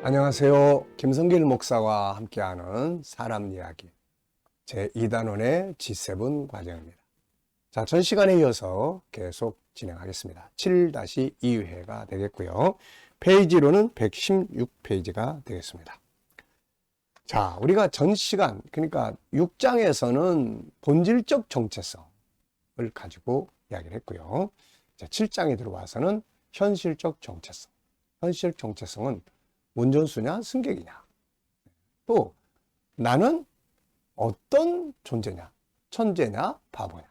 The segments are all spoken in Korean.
안녕하세요. 김성길 목사와 함께하는 사람 이야기 제2단원의 G7 과정입니다. 자, 전 시간에 이어서 계속 진행하겠습니다. 7-2회가 되겠고요. 페이지로는 116페이지가 되겠습니다. 자, 우리가 전 시간, 그러니까 6장에서는 본질적 정체성을 가지고 이야기를 했고요. 자, 7장에 들어와서는 현실적 정체성. 현실적 정체성은 운전수냐 승객이냐, 또 나는 어떤 존재냐, 천재냐 바보냐,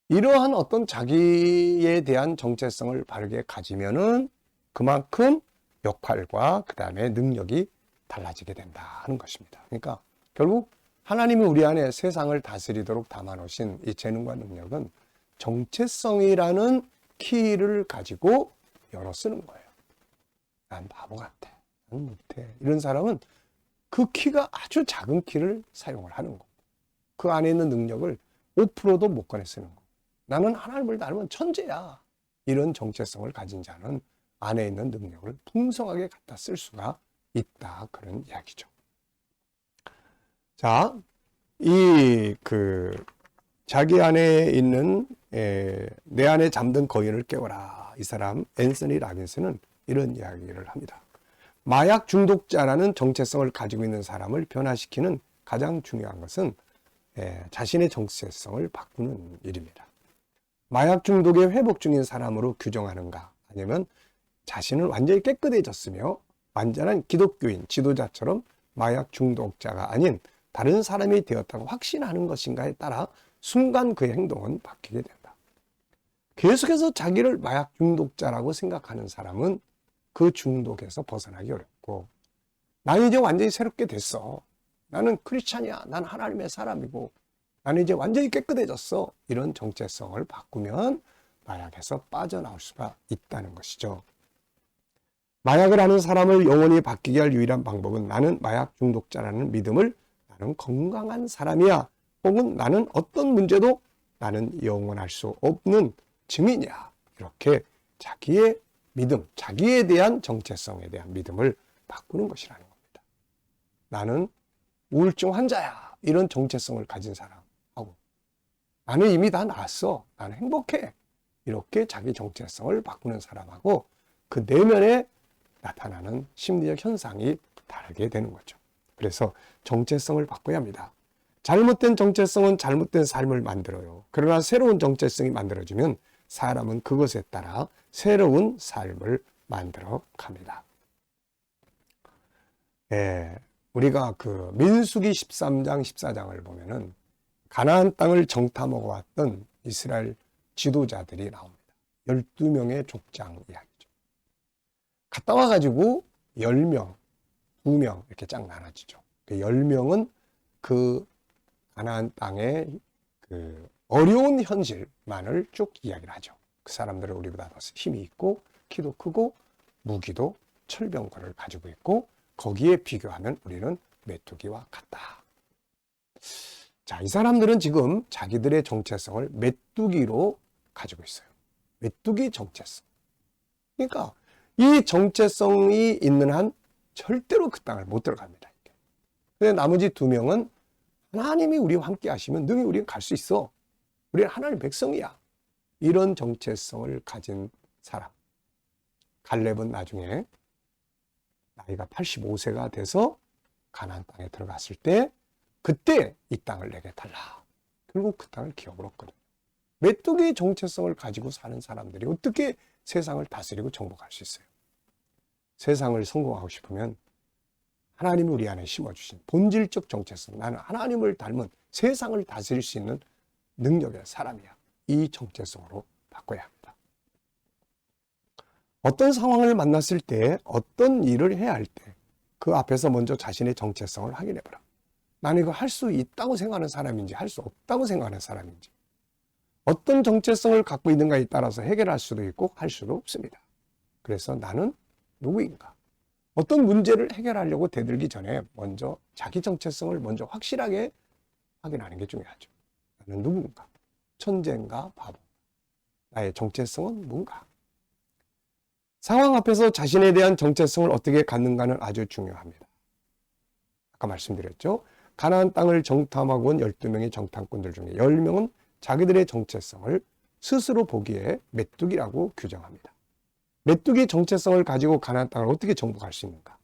이러한 어떤 자기에 대한 정체성을 바르게 가지면은 그만큼 역할과 그 다음에 능력이 달라지게 된다 하는 것입니다. 그러니까 결국 하나님이 우리 안에 세상을 다스리도록 담아놓으신 이 재능과 능력은 정체성이라는 키를 가지고 열어 쓰는 거예요. 난 바보 같아, 난 못해, 이런 사람은 그 키가 아주 작은 키를 사용을 하는 거고, 그 안에 있는 능력을 5%도 못 꺼내 쓰는 거고, 나는 하나님을 닮은 천재야, 이런 정체성을 가진 자는 안에 있는 능력을 풍성하게 갖다 쓸 수가 있다, 그런 이야기죠. 자, 자기 안에 있는 내 안에 잠든 거인을 깨워라, 이 사람 앤서니 라빈스는 이런 이야기를 합니다. 마약 중독자라는 정체성을 가지고 있는 사람을 변화시키는 가장 중요한 것은 자신의 정체성을 바꾸는 일입니다. 마약 중독에 회복 중인 사람으로 규정하는가, 아니면 자신은 완전히 깨끗해졌으며 완전한 기독교인 지도자처럼 마약 중독자가 아닌 다른 사람이 되었다고 확신하는 것인가에 따라 순간 그의 행동은 바뀌게 된다. 계속해서 자기를 마약 중독자라고 생각하는 사람은 그 중독에서 벗어나기 어렵고, 나는 이제 완전히 새롭게 됐어, 나는 크리스찬이야, 난 하나님의 사람이고, 나는 이제 완전히 깨끗해졌어, 이런 정체성을 바꾸면 마약에서 빠져나올 수가 있다는 것이죠. 마약을 하는 사람을 영원히 바뀌게 할 유일한 방법은 나는 마약 중독자라는 믿음을, 나는 건강한 사람이야, 혹은 나는 어떤 문제도 나는 영원할 수 없는 증인이야, 이렇게 자기의 믿음, 자기에 대한 정체성에 대한 믿음을 바꾸는 것이라는 겁니다. 나는 우울증 환자야, 이런 정체성을 가진 사람하고, 나는 이미 다 나았어, 나는 행복해, 이렇게 자기 정체성을 바꾸는 사람하고 그 내면에 나타나는 심리적 현상이 다르게 되는 거죠. 그래서 정체성을 바꿔야 합니다. 잘못된 정체성은 잘못된 삶을 만들어요. 그러나 새로운 정체성이 만들어지면 사람은 그것에 따라 새로운 삶을 만들어 갑니다. 우리가 그 민수기 13장, 14장을 보면은 가나안 땅을 정탐 먹어왔던 이스라엘 지도자들이 나옵니다. 12명의 족장 이야기죠. 갔다 와가지고 10명, 2명 이렇게 쫙 나눠지죠. 그 10명은 그 가나안 땅의 그 어려운 현실만을 쭉 이야기를 하죠. 그 사람들은 우리보다 더 힘이 있고 키도 크고 무기도 철병권을 가지고 있고 거기에 비교하면 우리는 메뚜기와 같다. 자, 이 사람들은 지금 자기들의 정체성을 메뚜기로 가지고 있어요. 메뚜기 정체성. 그러니까 이 정체성이 있는 한 절대로 그 땅을 못 들어갑니다. 근데 나머지 2명은 하나님이 우리와 함께 하시면 능히 우리는 갈 수 있어, 우리는 하나님의 백성이야, 이런 정체성을 가진 사람. 갈렙은 나중에 나이가 85세가 돼서 가나안 땅에 들어갔을 때 그때 이 땅을 내게 달라, 결국 그 땅을 기업으로 얻거든요. 메뚜기의 정체성을 가지고 사는 사람들이 어떻게 세상을 다스리고 정복할 수 있어요? 세상을 성공하고 싶으면 하나님이 우리 안에 심어주신 본질적 정체성, 나는 하나님을 닮은 세상을 다스릴 수 있는 능력의 사람이야, 이 정체성으로 바꿔야 합니다. 어떤 상황을 만났을 때, 어떤 일을 해야 할 때 그 앞에서 먼저 자신의 정체성을 확인해 보라. 나는 이거 할 수 있다고 생각하는 사람인지 할 수 없다고 생각하는 사람인지, 어떤 정체성을 갖고 있는가에 따라서 해결할 수도 있고 할 수도 없습니다. 그래서 나는 누구인가? 어떤 문제를 해결하려고 대들기 전에 먼저 자기 정체성을 먼저 확실하게 확인하는 게 중요하죠. 나는 누군가? 천재인가 바보? 나의 정체성은 뭔가? 상황 앞에서 자신에 대한 정체성을 어떻게 갖는가는 아주 중요합니다. 아까 말씀드렸죠. 가나안 땅을 정탐하고 온 12명의 정탐꾼들 중에 10명은 자기들의 정체성을 스스로 보기에 메뚜기라고 규정합니다. 메뚜기의 정체성을 가지고 가나안 땅을 어떻게 정복할 수 있는가?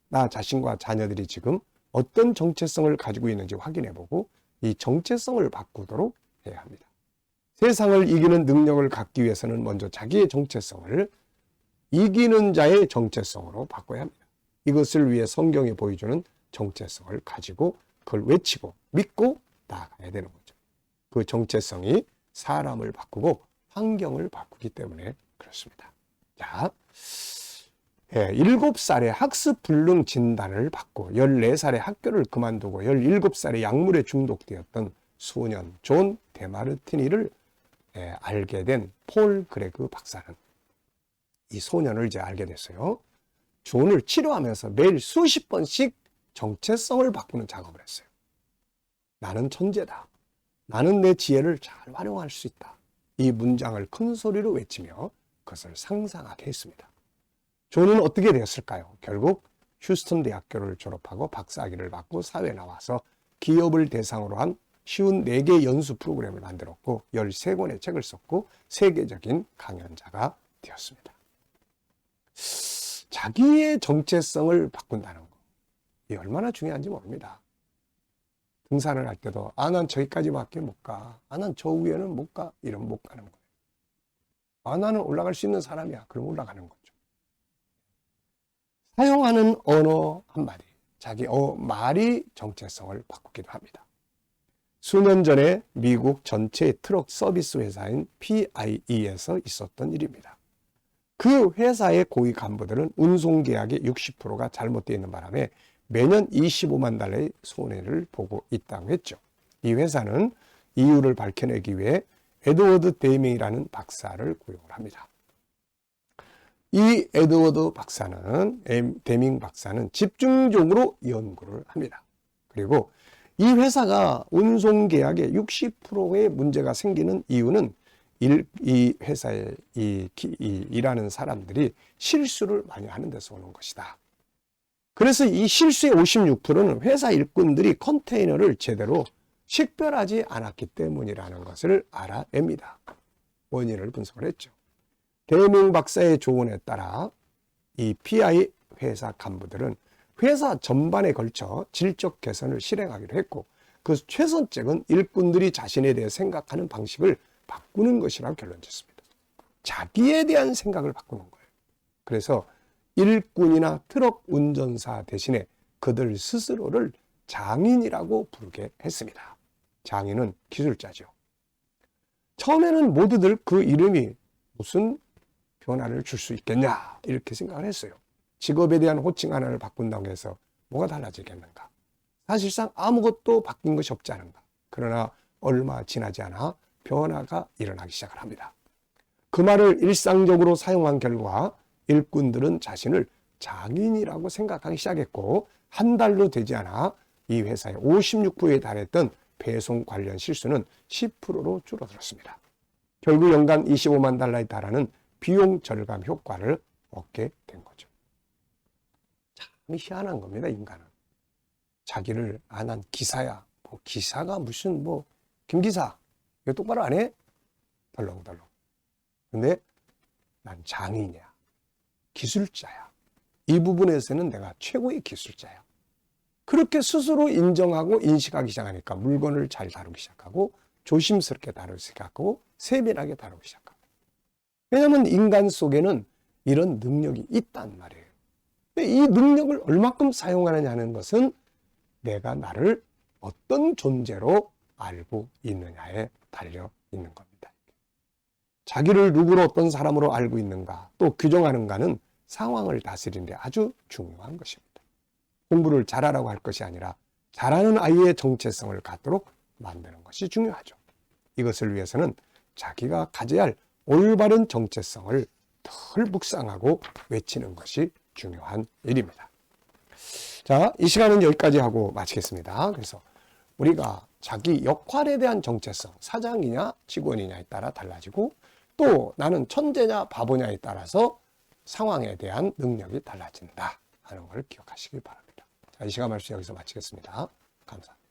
나 자신과 자녀들이 지금 어떤 정체성을 가지고 있는지 확인해보고 이 정체성을 바꾸도록 해야 합니다. 세상을 이기는 능력을 갖기 위해서는 먼저 자기의 정체성을 이기는 자의 정체성으로 바꿔야 합니다. 이것을 위해 성경이 보여주는 정체성을 가지고 그걸 외치고 믿고 나아가야 되는 거죠. 그 정체성이 사람을 바꾸고 환경을 바꾸기 때문에 그렇습니다. 자, 7살에 학습 불능 진단을 받고 14살에 학교를 그만두고 17살에 약물에 중독되었던 소년 존 데마르티니를 알게 된 폴 그레그 박사는 이 소년을 이제 알게 됐어요. 존을 치료하면서 매일 수십 번씩 정체성을 바꾸는 작업을 했어요. 나는 천재다. 나는 내 지혜를 잘 활용할 수 있다. 이 문장을 큰 소리로 외치며 그것을 상상하게 했습니다. 존은 어떻게 되었을까요? 결국 휴스턴 대학교를 졸업하고 박사학위를 받고 사회에 나와서 기업을 대상으로 한 쉬운 4개 연수 프로그램을 만들었고 13권의 책을 썼고 세계적인 강연자가 되었습니다. 자기의 정체성을 바꾼다는 거, 이 얼마나 중요한지 모릅니다. 등산을 할 때도 난 저기까지밖에 못 가. 난 저 위에는 못 가. 이러면 못 가는 거예요. 나는 올라갈 수 있는 사람이야. 그럼 올라가는 거죠. 사용하는 언어 한마디, 자기 말이 정체성을 바꾸기도 합니다. 수년 전에 미국 전체 트럭 서비스 회사인 PIE에서 있었던 일입니다. 그 회사의 고위 간부들은 운송 계약의 60%가 잘못되어 있는 바람에 매년 25만 달러의 손해를 보고 있다고 했죠. 이 회사는 이유를 밝혀내기 위해 에드워드 데밍이라는 박사를 고용을 합니다. 이 에드워드 박사는, 데밍 박사는 집중적으로 연구를 합니다. 그리고 이 회사가 운송 계약에 60%의 문제가 생기는 이유는 이 회사에 일하는 사람들이 실수를 많이 하는 데서 오는 것이다. 그래서 이 실수의 56%는 회사 일꾼들이 컨테이너를 제대로 식별하지 않았기 때문이라는 것을 알아냅니다. 원인을 분석을 했죠. 데밍 박사의 조언에 따라 이 PI 회사 간부들은 회사 전반에 걸쳐 질적 개선을 실행하기로 했고 그 최선책은 일꾼들이 자신에 대해 생각하는 방식을 바꾸는 것이라고 결론졌습니다. 자기에 대한 생각을 바꾸는 거예요. 그래서 일꾼이나 트럭 운전사 대신에 그들 스스로를 장인이라고 부르게 했습니다. 장인은 기술자죠. 처음에는 모두들 그 이름이 무슨 변화를 줄 수 있겠냐 이렇게 생각을 했어요. 직업에 대한 호칭 하나를 바꾼다고 해서 뭐가 달라지겠는가? 사실상 아무것도 바뀐 것이 없지 않은가? 그러나 얼마 지나지 않아 변화가 일어나기 시작을 합니다. 그 말을 일상적으로 사용한 결과 일꾼들은 자신을 장인이라고 생각하기 시작했고 한 달도 되지 않아 이 회사의 56%에 달했던 배송 관련 실수는 10%로 줄어들었습니다. 결국 연간 25만 달러에 달하는 비용 절감 효과를 얻게 된 거죠. 참 희한한 겁니다, 인간은. 자기를 난 기사야. 기사가 무슨 김기사. 이거 똑바로 안 해? 덜렁덜렁. 근데 난 장인이야. 기술자야. 이 부분에서는 내가 최고의 기술자야. 그렇게 스스로 인정하고 인식하기 시작하니까 물건을 잘 다루기 시작하고 조심스럽게 다루기 시작하고 세밀하게 다루기 시작하고. 왜냐하면 인간 속에는 이런 능력이 있단 말이에요. 근데 이 능력을 얼마큼 사용하느냐 하는 것은 내가 나를 어떤 존재로 알고 있느냐에 달려 있는 겁니다. 자기를 누구로 어떤 사람으로 알고 있는가 또 규정하는가는 상황을 다스리는 데 아주 중요한 것입니다. 공부를 잘하라고 할 것이 아니라 잘하는 아이의 정체성을 갖도록 만드는 것이 중요하죠. 이것을 위해서는 자기가 가져야 할 올바른 정체성을 덜 묵상하고 외치는 것이 중요한 일입니다. 자, 이 시간은 여기까지 하고 마치겠습니다. 그래서 우리가 자기 역할에 대한 정체성, 사장이냐 직원이냐에 따라 달라지고 또 나는 천재냐 바보냐에 따라서 상황에 대한 능력이 달라진다 하는 걸 기억하시기 바랍니다. 자, 이 시간 말씀 여기서 마치겠습니다. 감사합니다.